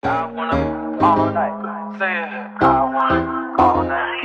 I wanna all night. Say it. I wanna all night.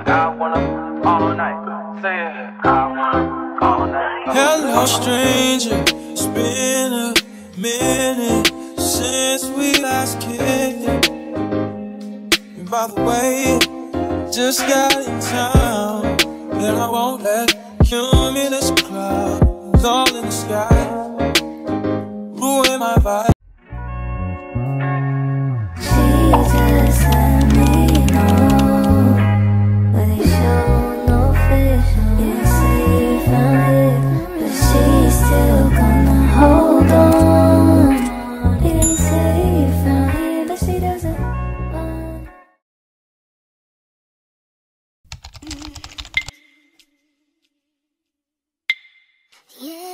I wanna all night. Say it. I wanna all night. Hello, stranger. It's been a minute since we last kicked it. And by the way, just got in town, and I won't let cumulus clouds all in the sky ruin my vibe. Just let me know, but they show no fish. You say you found it, but she's still gonna hold on. They say you found it, but she doesn't want. Yeah.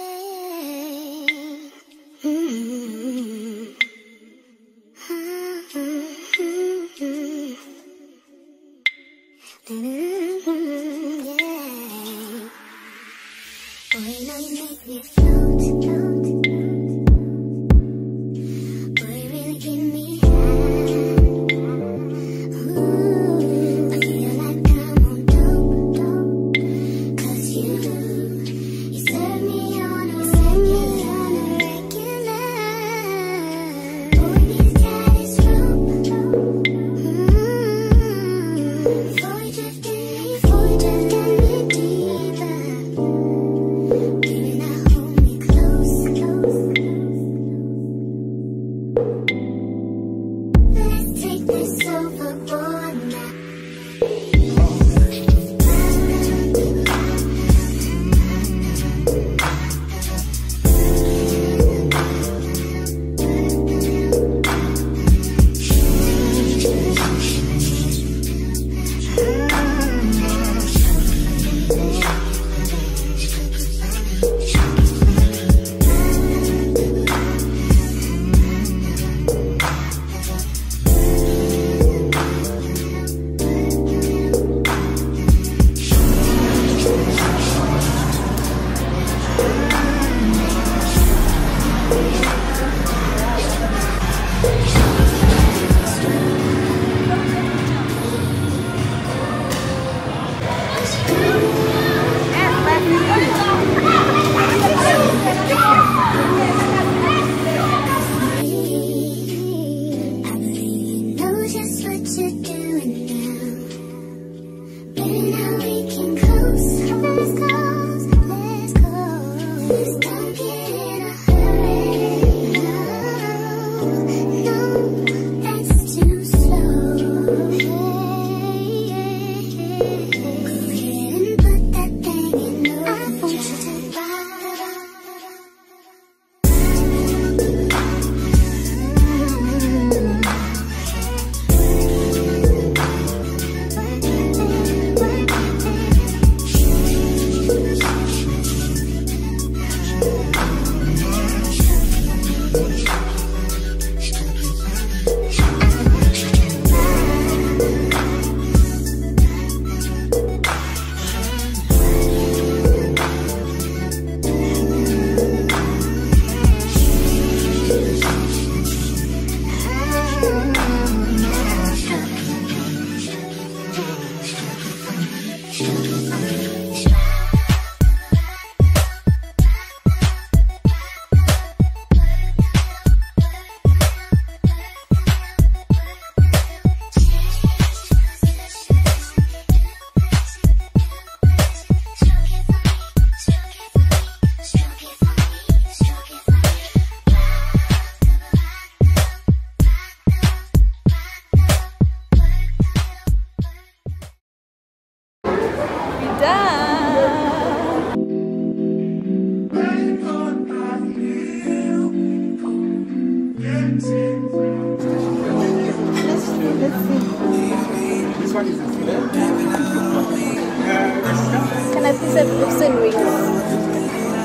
Can I please have lips and wings?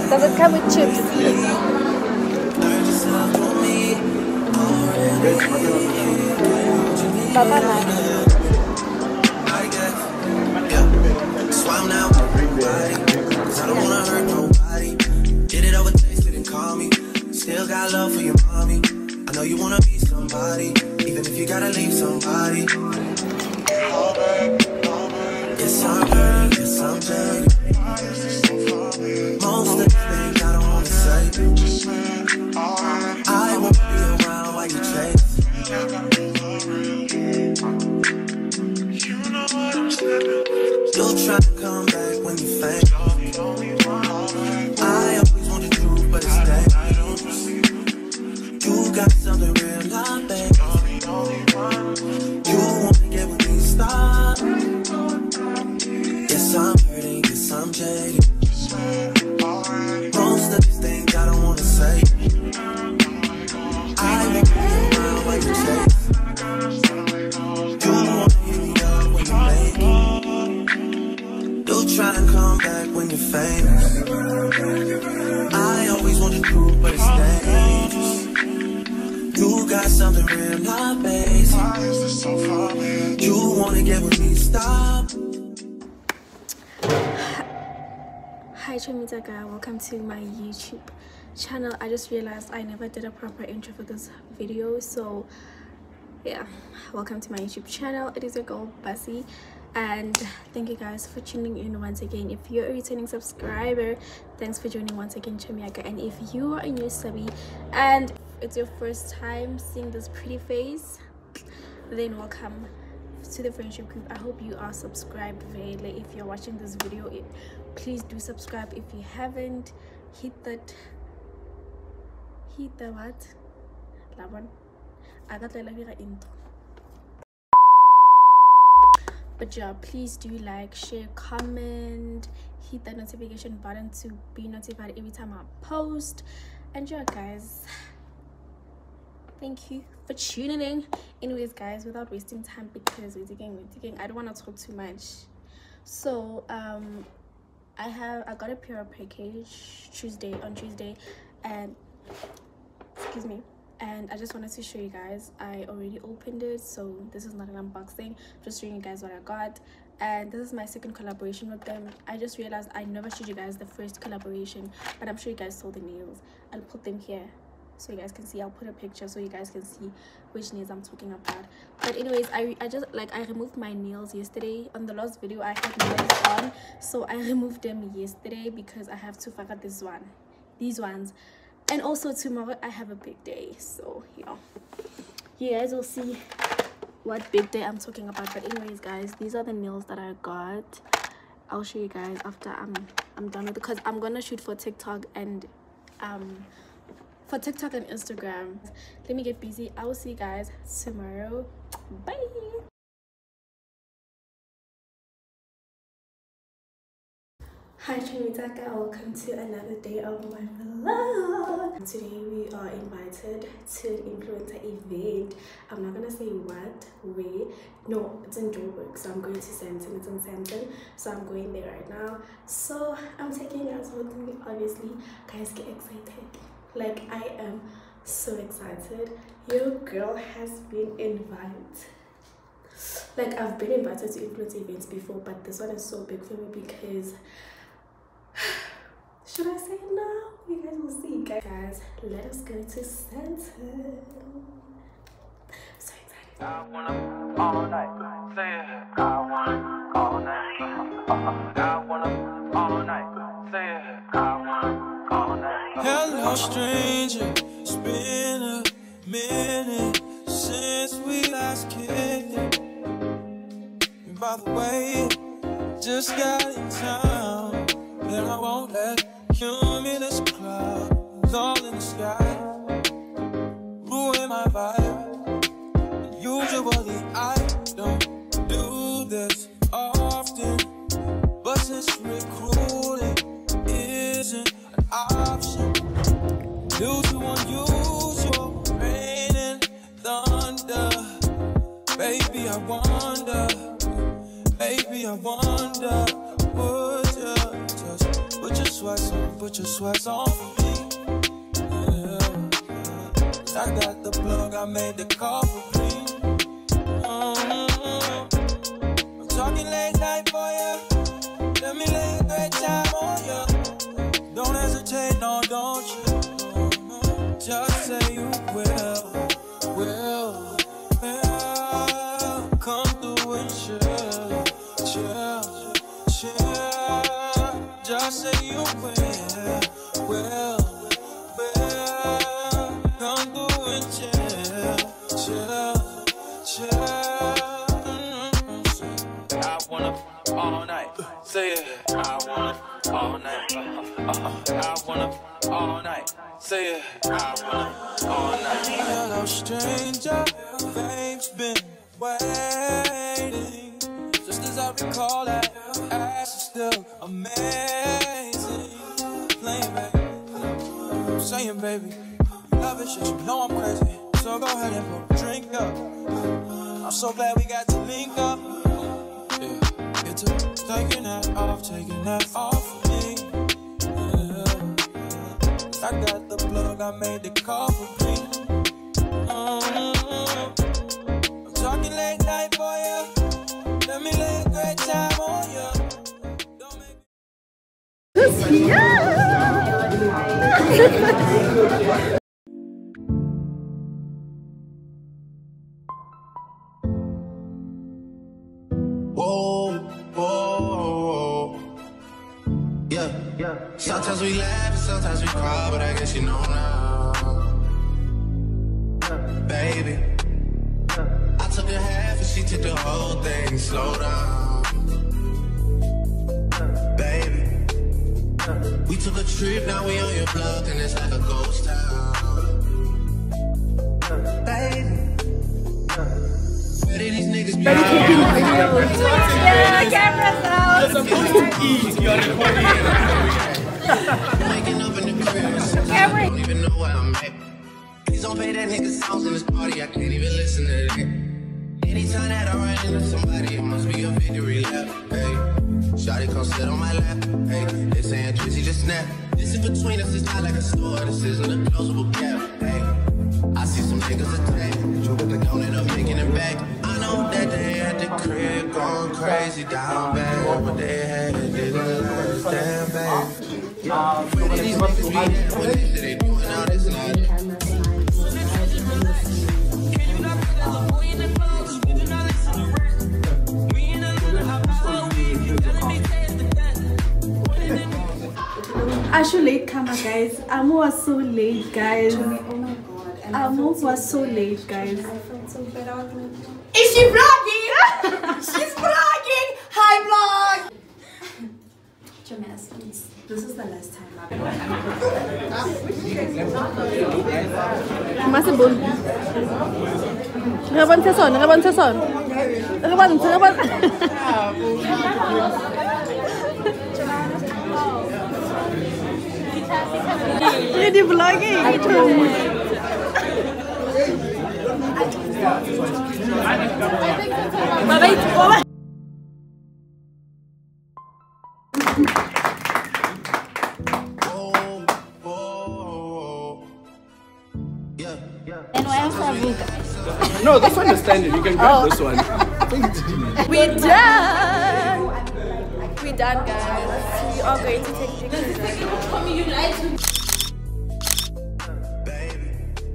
Does it come with chips? Bye-bye. Still got love for your mommy. I know you wanna be some somebody, even if you gotta leave somebody. Yes, I'm hurting, yes, I'm jaded. Most of the things I don't wanna say. I won't be around while you chase. You'll try to come back when you faint. I always want the truth, but it's dangerous. You got something real, not bad. You wanna get with me, stop. Yes, I'm hurting, yes, I'm jaded. Most of these things I don't wanna say. I won't be around when you chase. You wanna hit me up when you make it. You'll try to come back when you're famous. I always want the truth, but it's dangerous. You got something real, not basic. You wanna get with me, stop. Hi Chomitaga, welcome to my YouTube channel. I just realized I never did a proper intro for this video, so yeah, welcome to my YouTube channel. It is your girl Bussy, and thank you guys for tuning in once again. If you're a returning subscriber, thanks for joining once again, Chomitaga. And if you are a new subby and it's your first time seeing this pretty face, then welcome to the friendship group. I hope you are subscribed. Really, if you're watching this video, please do subscribe. If you haven't, hit the what? That one. I got the intro. But yeah, please do like, share, comment, hit that notification button to be notified every time I post. And yeah, guys, thank you for tuning in. Anyways, guys, without wasting time, because we're digging, I don't want to talk too much. So I got a PR package on Tuesday, and excuse me, and I just wanted to show you guys. I already opened it, so this is not an unboxing, just showing you guys what I got. And this is my second collaboration with them. I just realized I never showed you guys the first collaboration, but I'm sure you guys saw the nails. I'll put them here so you guys can see. I'll put a picture so you guys can see which nails I'm talking about. But anyways, I just I removed my nails yesterday. On the last video I had nails on, so I removed them yesterday because I have to figure these ones. And also tomorrow I have a big day, so yeah, you guys will see what big day I'm talking about. But anyways, guys, these are the nails that I got. I'll show you guys after I'm done with it, because I'm gonna shoot for TikTok and Instagram. Let me get busy. I will see you guys tomorrow. Bye. Hi Chomitaga, welcome to another day of my vlog. Today we are invited to an influencer event. I'm not gonna say what, where. No, it's in Joburg, so I'm going to Sandton. It's in Sandton, so I'm going there right now. So I'm taking you guys with me, obviously. Guys, get excited. Like, I am so excited. Your girl has been invited. Like, I've been invited to influencer events before, but this one is so big for me because should I say it now? You guys will see. Guys, let us go to Sandton. So excited. I wanna all night. Say it. I wanna all night. I wanna all night. Say it. I wanna all night. Hello, stranger. It's been a minute since we last kicked it. And by the way, just got in town, and I won't let cumulus clouds all in the sky ruin my vibe. Usually I don't do this often, but since recruiting isn't an option due to unusual rain and thunder, baby, I wonder, would you just put your sweats on for me? Yeah. I got the plug, I made the call for me. I'm talking late night for ya. Let me lay a great time on ya. Don't hesitate, no, don't you? Just say you will. say you will. Come through and chill. I wanna all night. Say it. I wanna all night. I wanna all night. Say it. I wanna all night. Hello, stranger. Babe's been waiting. Just as I recall that ass is still amazing. Playing back. I'm saying, baby, you love it, shit. You know I'm crazy. So go ahead and put a drink up. I'm so glad we got to link up. Yeah, get to taking that off of me. Yeah. I got the plug, I made the call for me. I'm talking late night for you. Let me lay a great time on you. Don't make Whoa. Yeah. Sometimes we laugh and sometimes we cry, but I guess you know now. Baby, I took a half and she took the whole thing. Slow down. Baby, we took a trip, now we on your block and it's like a ghost town. Baby, where did these niggas be? Yeah, camera's out. Waking up in the crib, sometimes I don't even know where I'm at. Please don't pay that nigga songs in this party, I can't even listen to that. Anytime that I run into somebody, it must be a victory lap. Hey, shawty come sit on my lap. Hey, they saying Drizzy just snap. This is between us, it's not like a store, this isn't a closable gap. Hey, I see some niggas attack, but they don't end up making it back. I know that they at the crib going crazy down bad, but they had it didn't last damn bad. Where did these niggas be at when they say they doing all this and all that? Actually, late comer, guys. Amo was so late, guys. Oh my god. And Amo was so late, guys. I felt so bad. I was like, Is she vlogging? She's vlogging! Hi, vlog! Jamas, please. This is the last time I've Masibon. Reban sason. Ready vlogging. No, this one is standing. You can grab this one. We're done. We're done, guys. We are going to take pictures.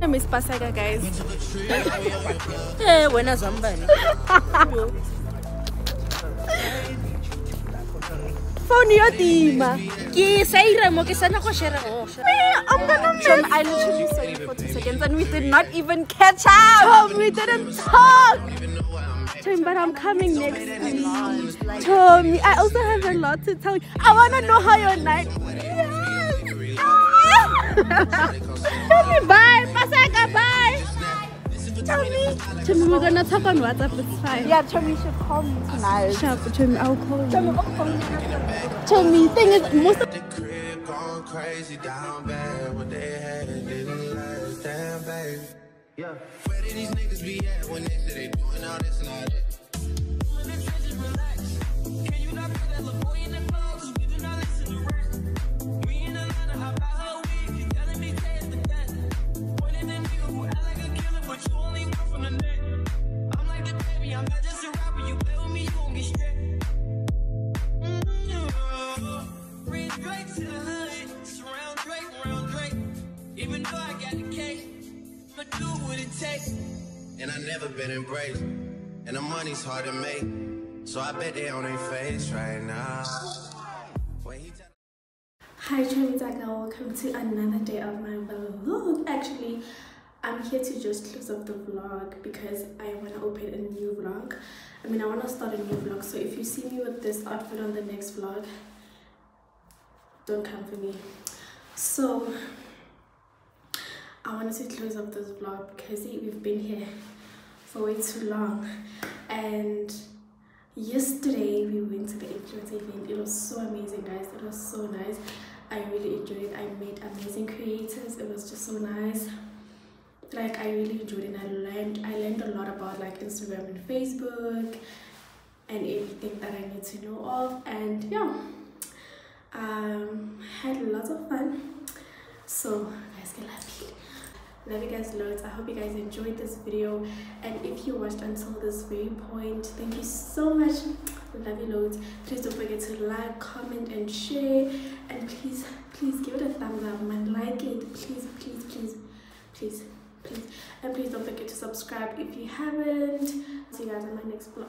Miss Pasaka, guys. Eh, buena zambani. Phone your team. Ki saira mo ke sana ko share go. I'm gonna miss. I literally saw you for 2 seconds and we did not even catch up. We didn't talk. Tom, but I'm coming next week. Tommy, I also have a lot to tell you. I wanna know how your night. Tommy, bye. Pasaka, bye. Tommy, we're gonna talk on WhatsApp. It's fine. Yeah, Tommy should call me tonight. Sharp, Tommy, I'll call you. Tommy, thing is, most of the crib going crazy down bad, what they had didn't last damn baby. Yeah. Where did these niggas be at when they say they doing all this and all that? Can you not put that little boy in the clothes? We do not listen to rest. We in Atlanta, how about her week? You telling me say it's the best. Pointing at nigga who act like a killer, but you only work from the neck. I'm like the baby, I'm not just a rapper. You play with me, you gon' get stripped. Bring Drake to the hood, surround Drake. Even though I got the case, I'ma do what it takes. And I never been embraced, and the money's hard to make. So I bet they on their face right now. Hi Chomizaka, welcome to another day of my vlog. Actually, I'm here to just close up the vlog because I want to open a new vlog. I want to start a new vlog, so if you see me with this outfit on the next vlog, don't come for me. So I wanted to close up this vlog because we've been here for way too long, and yesterday we went to the influencer event. It was so amazing, guys. It was so nice. I really enjoyed it. I met amazing creators. It was just so nice. Like, I really enjoyed it. I learned a lot about like Instagram and Facebook and everything that I need to know of, and yeah, had lots of fun. So guys, get happy. Love you guys loads. I hope you guys enjoyed this video, and if you watched until this very point, thank you so much. Love you loads. Please don't forget to like, comment and share, and please give it a thumbs up, man. Like it, please, and please don't forget to subscribe if you haven't. See you guys on my next vlog.